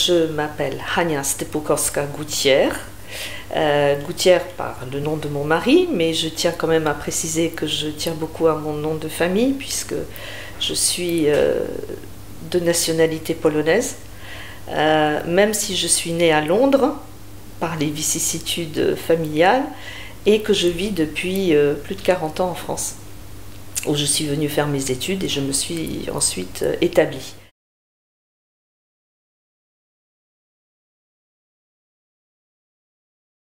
Je m'appelle Hania Stepukowska-Gutierrez. Gutierrez par le nom de mon mari, mais je tiens quand même à préciser que je tiens beaucoup à mon nom de famille puisque je suis de nationalité polonaise, même si je suis née à Londres par les vicissitudes familiales et que je vis depuis plus de 40 ans en France, où je suis venue faire mes études et je me suis ensuite établie.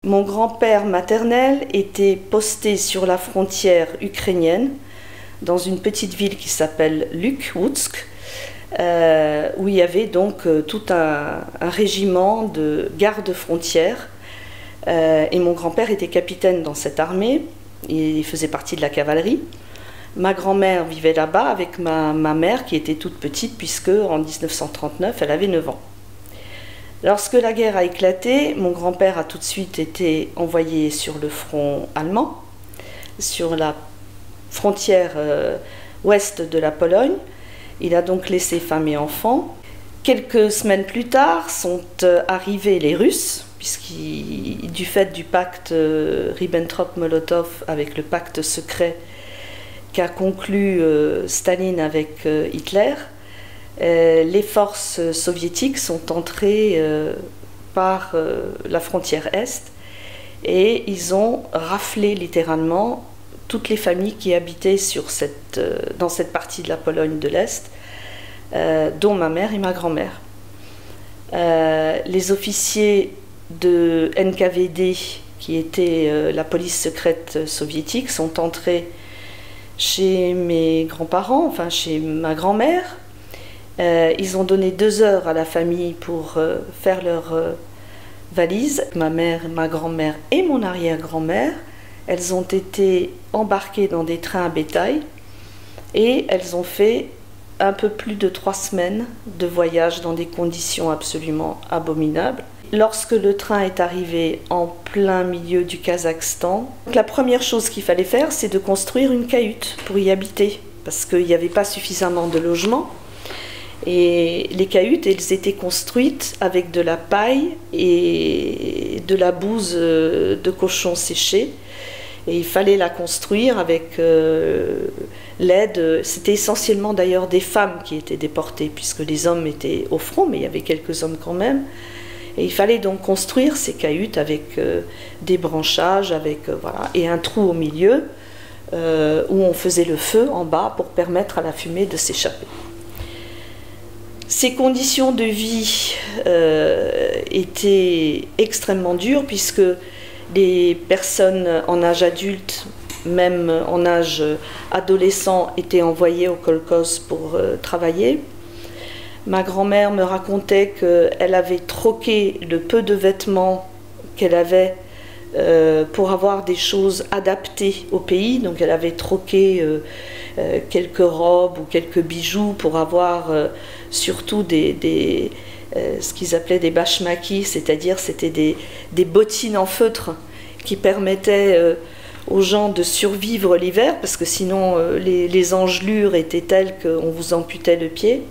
Mon grand-père maternel était posté sur la frontière ukrainienne, dans une petite ville qui s'appelle Lukyansk, où il y avait donc tout un régiment de gardes-frontières. Et mon grand-père était capitaine dans cette armée, il faisait partie de la cavalerie. Ma grand-mère vivait là-bas avec ma mère qui était toute petite, puisque en 1939, elle avait 9 ans. Lorsque la guerre a éclaté, mon grand-père a tout de suite été envoyé sur le front allemand, sur la frontière ouest de la Pologne. Il a donc laissé femme et enfants. Quelques semaines plus tard sont arrivés les Russes, du fait du pacte Ribbentrop-Molotov avec le pacte secret qu'a conclu Staline avec Hitler. Les forces soviétiques sont entrées par la frontière Est et ils ont raflé littéralement toutes les familles qui habitaient dans cette partie de la Pologne de l'Est, dont ma mère et ma grand-mère. Les officiers de NKVD, qui était la police secrète soviétique, sont entrés chez mes grands-parents, enfin chez ma grand-mère. Ils ont donné 2 heures à la famille pour faire leur valise. Ma mère, ma grand-mère et mon arrière-grand-mère, elles ont été embarquées dans des trains à bétail et elles ont fait un peu plus de 3 semaines de voyage dans des conditions absolument abominables. Lorsque le train est arrivé en plein milieu du Kazakhstan, la première chose qu'il fallait faire, c'est de construire une cahute pour y habiter, parce qu'il n'y avait pas suffisamment de logements. Et les cahutes, elles étaient construites avec de la paille et de la bouse de cochon séchée. Et il fallait la construire avec l'aide. C'était essentiellement d'ailleurs des femmes qui étaient déportées, puisque les hommes étaient au front, mais il y avait quelques hommes quand même. Et il fallait donc construire ces cahutes avec des branchages, voilà, et un trou au milieu où on faisait le feu en bas pour permettre à la fumée de s'échapper. Ces conditions de vie étaient extrêmement dures puisque les personnes en âge adulte, même en âge adolescent, étaient envoyées au kolkhoz pour travailler. Ma grand-mère me racontait qu'elle avait troqué le peu de vêtements qu'elle avait pour avoir des choses adaptées au pays. Donc elle avait troqué quelques robes ou quelques bijoux pour avoir surtout ce qu'ils appelaient des bashmakis, c'est-à-dire c'était des bottines en feutre qui permettaient aux gens de survivre l'hiver, parce que sinon les engelures étaient telles qu'on vous amputait le pied.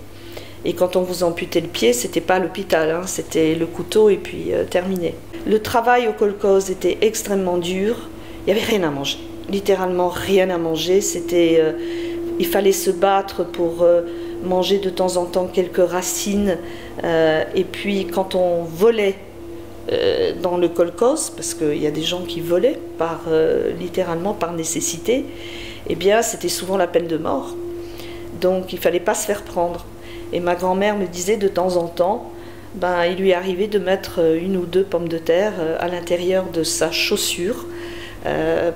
Et quand on vous amputait le pied, c'était pas l'hôpital, hein, c'était le couteau et puis terminé. Le travail au kolkhoz était extrêmement dur, il n'y avait rien à manger, littéralement rien à manger. Il fallait se battre pour manger de temps en temps quelques racines. Et puis quand on volait dans le kolkhoz, parce qu'il y a des gens qui volaient littéralement par nécessité, eh bien c'était souvent la peine de mort. Donc il ne fallait pas se faire prendre. Et ma grand-mère me disait de temps en temps, il lui arrivait de mettre 1 ou 2 pommes de terre à l'intérieur de sa chaussure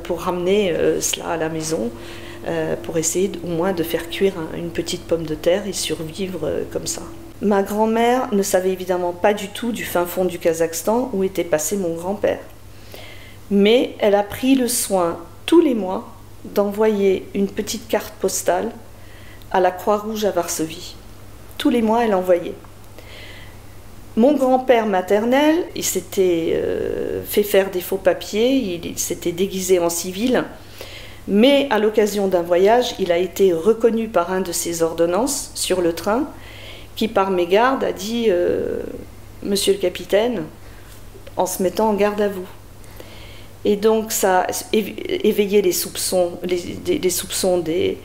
pour ramener cela à la maison, pour essayer au moins de faire cuire une petite pomme de terre et survivre comme ça. Ma grand-mère ne savait évidemment pas du tout du fin fond du Kazakhstan où était passé mon grand-père. Mais elle a pris le soin tous les mois d'envoyer une petite carte postale à la Croix-Rouge à Varsovie. Tous les mois, elle envoyait. Mon grand-père maternel, il s'était fait faire des faux papiers, il s'était déguisé en civil, mais à l'occasion d'un voyage, il a été reconnu par un de ses ordonnances sur le train, qui par mégarde a dit monsieur le capitaine, en se mettant en garde à vous. Et donc ça a éveillé les soupçons, les soupçons des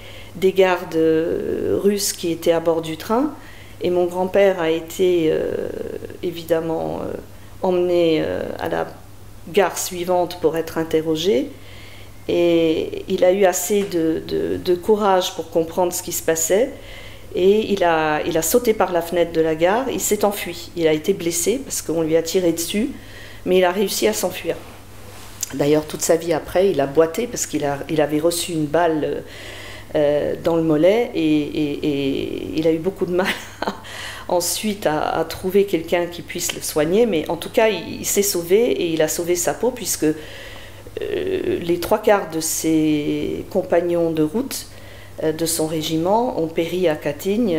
gardes russes qui étaient à bord du train. Et mon grand-père a été évidemment emmené à la gare suivante pour être interrogé. Et il a eu assez de courage pour comprendre ce qui se passait. Et il a sauté par la fenêtre de la gare, il s'est enfui. Il a été blessé parce qu'on lui a tiré dessus, mais il a réussi à s'enfuir. D'ailleurs, toute sa vie après, il a boité parce qu'il avait reçu une balle dans le mollet et il a eu beaucoup de mal ensuite à trouver quelqu'un qui puisse le soigner. Mais en tout cas, il s'est sauvé et il a sauvé sa peau puisque les 3/4 de ses compagnons de route de son régiment ont péri à Katyń,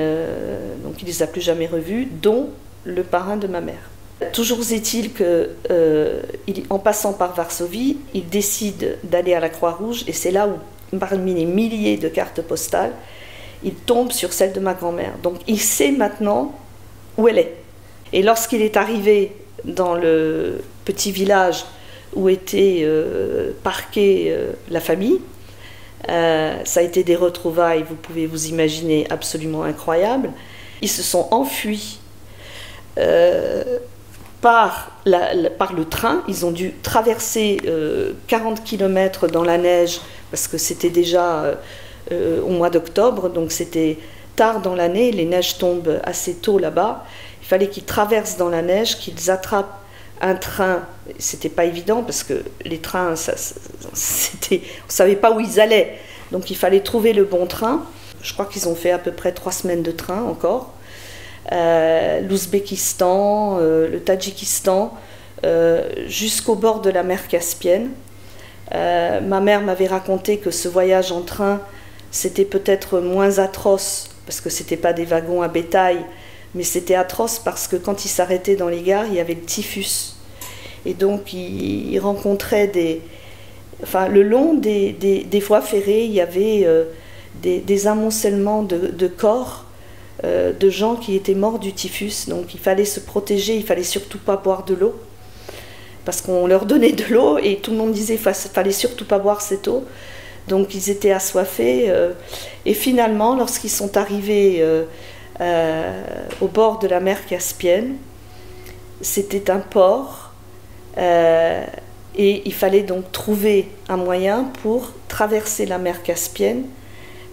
donc il ne les a plus jamais revus, dont le parrain de ma mère. Toujours est-il qu'en passant par Varsovie, il décide d'aller à la Croix-Rouge et c'est là où, parmi les milliers de cartes postales, il tombe sur celle de ma grand-mère. Donc il sait maintenant où elle est. Et lorsqu'il est arrivé dans le petit village où était parquée la famille, ça a été des retrouvailles, vous pouvez vous imaginer, absolument incroyables. Ils se sont enfuis par le train. Ils ont dû traverser 40 km dans la neige parce que c'était déjà au mois d'octobre, donc c'était tard dans l'année, les neiges tombent assez tôt là-bas. Il fallait qu'ils traversent dans la neige, qu'ils attrapent un train. C'était pas évident parce que les trains, on ne savait pas où ils allaient, donc il fallait trouver le bon train. Je crois qu'ils ont fait à peu près 3 semaines de train encore. L'Ouzbékistan, le Tadjikistan, jusqu'au bord de la mer Caspienne. Ma mère m'avait raconté que ce voyage en train, c'était peut-être moins atroce, parce que c'était pas des wagons à bétail, mais c'était atroce parce que quand ils s'arrêtaient dans les gares, il y avait le typhus. Et donc ils rencontraient le long des voies ferrées, il y avait des amoncellements de corps de gens qui étaient morts du typhus. Donc il fallait se protéger, il fallait surtout pas boire de l'eau, parce qu'on leur donnait de l'eau et tout le monde disait qu'il fallait surtout pas boire cette eau. Donc ils étaient assoiffés. Et finalement, lorsqu'ils sont arrivés au bord de la mer Caspienne, c'était un port et il fallait donc trouver un moyen pour traverser la mer Caspienne,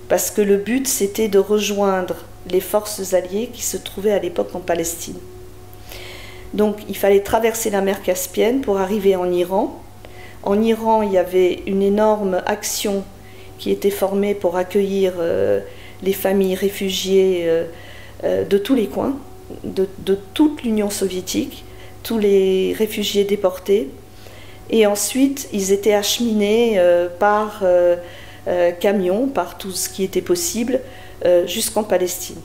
parce que le but c'était de rejoindre les forces alliées qui se trouvaient à l'époque en Palestine. Donc il fallait traverser la mer Caspienne pour arriver en Iran. En Iran, il y avait une énorme action qui était formée pour accueillir les familles réfugiées de tous les coins, de toute l'Union soviétique, tous les réfugiés déportés. Et ensuite, ils étaient acheminés par camion, par tout ce qui était possible, jusqu'en Palestine.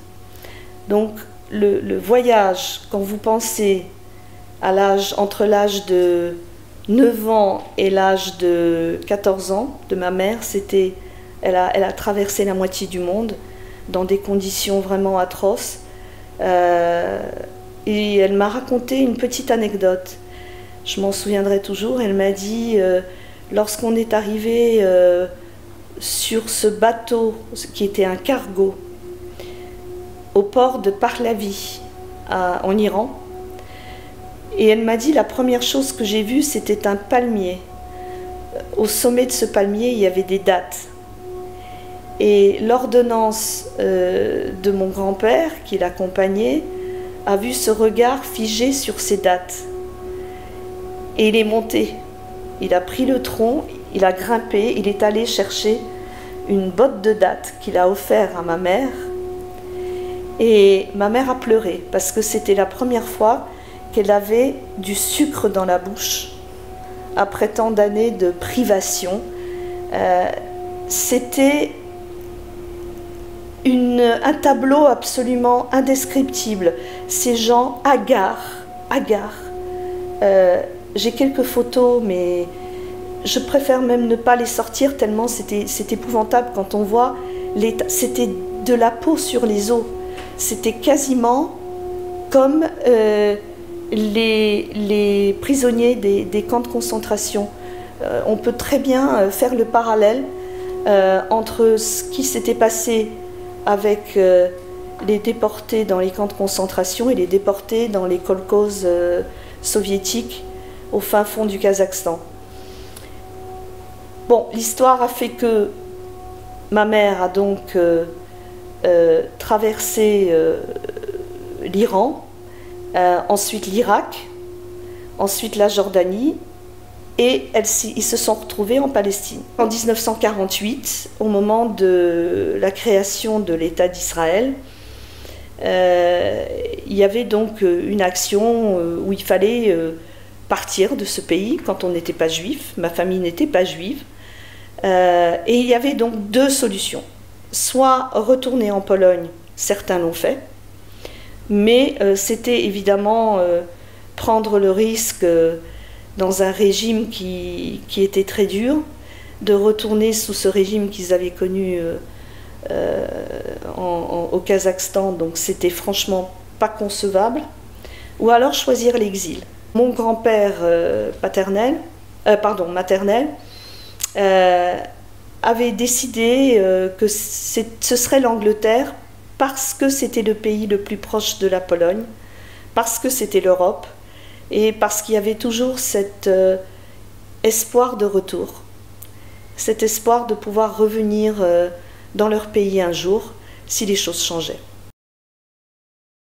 Donc le voyage, quand vous pensez entre l'âge de 9 ans et l'âge de 14 ans de ma mère, elle a traversé la moitié du monde dans des conditions vraiment atroces. Et elle m'a raconté une petite anecdote. Je m'en souviendrai toujours. Elle m'a dit, lorsqu'on est arrivé sur ce bateau, qui était un cargo, au port de Pahlavi, en Iran, et elle m'a dit, la première chose que j'ai vue, c'était un palmier. Au sommet de ce palmier, il y avait des dattes. Et l'ordonnance de mon grand-père, qui l'accompagnait, a vu ce regard figé sur ces dattes. Et il est monté. Il a pris le tronc, il a grimpé, il est allé chercher une botte de dattes qu'il a offert à ma mère. Et ma mère a pleuré, parce que c'était la première fois qu'elle avait du sucre dans la bouche, après tant d'années de privation. C'était un tableau absolument indescriptible. Ces gens hagards. J'ai quelques photos, mais je préfère même ne pas les sortir tellement c'est épouvantable quand on voit c'était de la peau sur les os. C'était quasiment comme les prisonniers des camps de concentration. On peut très bien faire le parallèle entre ce qui s'était passé avec les déportés dans les camps de concentration et les déportés dans les kolkhozes soviétiques au fin fond du Kazakhstan. Bon, l'histoire a fait que ma mère a donc traversé l'Iran, ensuite l'Irak, ensuite la Jordanie, et ils se sont retrouvés en Palestine. En 1948, au moment de la création de l'État d'Israël, il y avait donc une action où il fallait partir de ce pays quand on n'était pas juif. Ma famille n'était pas juive. Et il y avait donc deux solutions. Soit retourner en Pologne, certains l'ont fait, mais c'était évidemment prendre le risque dans un régime qui était très dur, de retourner sous ce régime qu'ils avaient connu au Kazakhstan, donc c'était franchement pas concevable, ou alors choisir l'exil. Mon grand-père maternel avait décidé que ce serait l'Angleterre parce que c'était le pays le plus proche de la Pologne, parce que c'était l'Europe, et parce qu'il y avait toujours cet espoir de retour, cet espoir de pouvoir revenir dans leur pays un jour si les choses changeaient.